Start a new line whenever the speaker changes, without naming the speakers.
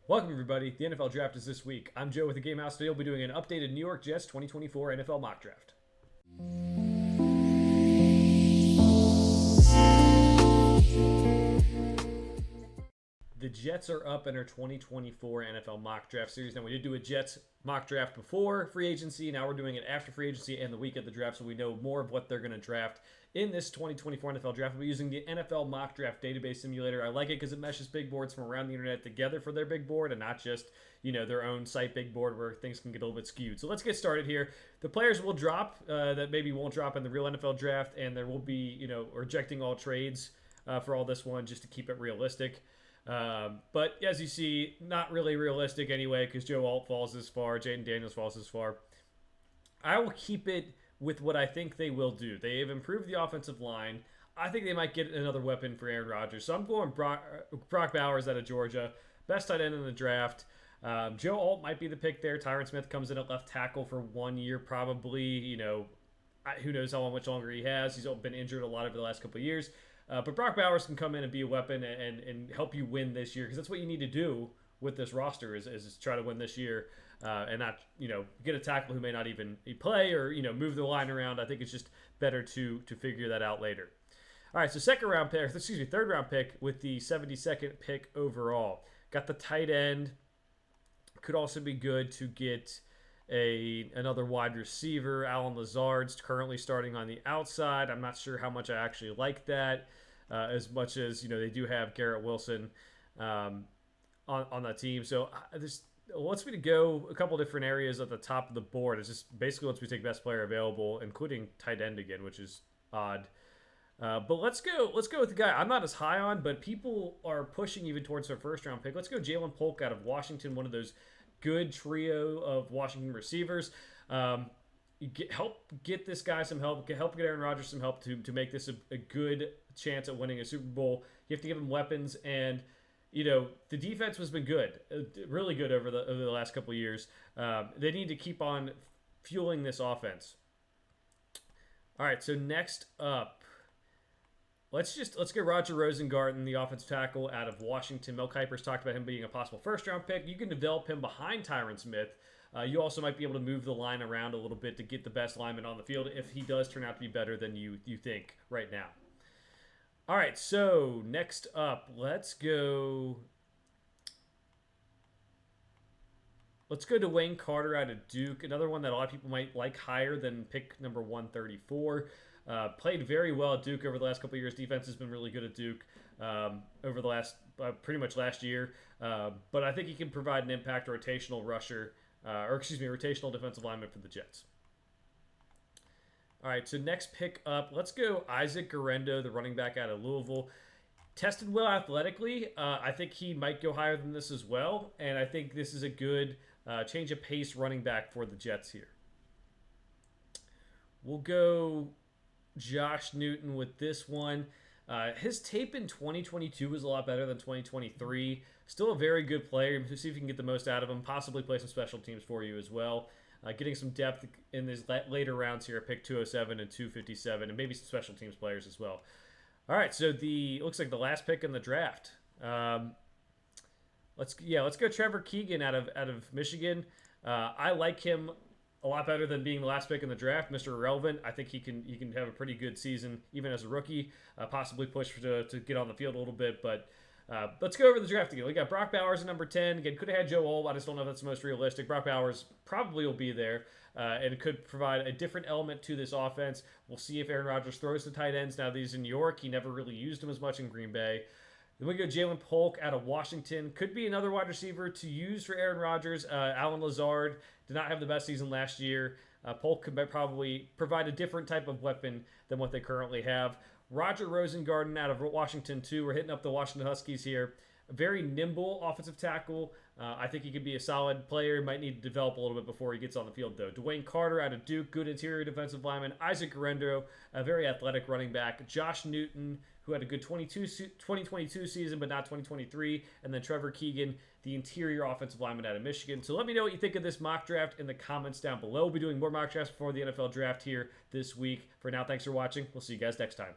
Welcome, everybody. The NFL Draft is this week. I'm Joe with the Game House. Today we'll be doing an updated New York Jets 2024 NFL mock draft. The Jets are up in our 2024 NFL mock draft series. Now, we did do a Jets mock draft before free agency. Now we're doing it after free agency and the week of the draft, so we know more of what they're going to draft in this 2024 NFL draft. We'll be using the NFL mock draft database simulator. I like it because it meshes big boards from around the internet together for their big board and not just, their own site big board where things can get a little bit skewed. So let's get started here. The players will drop that maybe won't drop in the real NFL draft, and there will be, rejecting all trades for all this one just to keep it realistic. But as you see, not really realistic anyway because Joe Alt falls this far, Jayden Daniels falls this far. I will keep it with what I think they will do. They have improved the offensive line. I think they might get another weapon for Aaron Rodgers. So I'm going Brock Bowers out of Georgia, best tight end in the draft. Joe Alt might be the pick there. Tyron Smith comes in at left tackle for 1 year probably. Who knows how much longer he has. He's been injured a lot over the last couple of years. But Brock Bowers can come in and be a weapon and help you win this year because that's what you need to do with this roster is try to win this year and not, get a tackle who may not even play or, move the line around. I think it's just better to figure that out later. All right, so third round pick with the 72nd pick overall. Got the tight end. Could also be good to get another wide receiver. Allen Lazard's currently starting on the outside. I'm not sure how much I actually like that as much as, they do have Garrett Wilson on that team. So this wants me to go a couple different areas at the top of the board. It's just basically lets me take best player available, including tight end again, which is odd. But let's go with the guy I'm not as high on, but people are pushing even towards their first round pick. Let's go Ja'Lynn Polk out of Washington, one of those good trio of Washington receivers. Help get this guy some help. Help get Aaron Rodgers some help to make this a good chance at winning a Super Bowl. You have to give him weapons, and the defense has been good, really good over the last couple of years. They need to keep on fueling this offense. All right, so next up, let's get Roger Rosengarten, the offensive tackle out of Washington. Mel Kiper's talked about him being a possible first-round pick. You can develop him behind Tyron Smith. You also might be able to move the line around a little bit to get the best lineman on the field if he does turn out to be better than you think right now. All right, so next up, let's go Dwayne Carter out of Duke, another one that a lot of people might like higher than pick number 134. Played very well at Duke over the last couple of years. Defense has been really good at Duke over the last pretty much last year. But I think he can provide an impact rotational rotational defensive lineman for the Jets. All right, so next pick up, let's go Isaac Guerendo, the running back out of Louisville. Tested well athletically. I think he might go higher than this as well, and I think this is a good change of pace running back for the Jets here. We'll go Josh Newton with this one. His tape in 2022 was a lot better than 2023. Still a very good player. To see if you can get the most out of him. Possibly play some special teams for you as well. Getting some depth in these later rounds here, pick 207 and 257, and maybe some special teams players as well. All right, so looks like the last pick in the draft. Let's go Trevor Keegan out of Michigan. I like him a lot better than being the last pick in the draft. Mr. Irrelevant. I think he can have a pretty good season even as a rookie. Possibly push to get on the field a little bit, but let's go over the draft again. We got Brock Bowers at number 10. Again, could have had Joe Alt. I just don't know if that's the most realistic. Brock Bowers probably will be there, and it could provide a different element to this offense. We'll see if Aaron Rodgers throws the tight ends now that he's in New York. He never really used them as much in Green Bay. Then we go Ja'Lynn Polk out of Washington. Could be another wide receiver to use for Aaron Rodgers. Allen Lazard did not have the best season last year. Polk could probably provide a different type of weapon than what they currently have. Roger Rosengarten out of Washington, too. We're hitting up the Washington Huskies here. A very nimble offensive tackle. I think he could be a solid player. Might need to develop a little bit before he gets on the field, though. Dwayne Carter out of Duke, good interior defensive lineman. Isaac Guerendo, a very athletic running back. Josh Newton, who had a good 2022 season, but not 2023. And then Trevor Keegan, the interior offensive lineman out of Michigan. So let me know what you think of this mock draft in the comments down below. We'll be doing more mock drafts before the NFL draft here this week. For now, thanks for watching. We'll see you guys next time.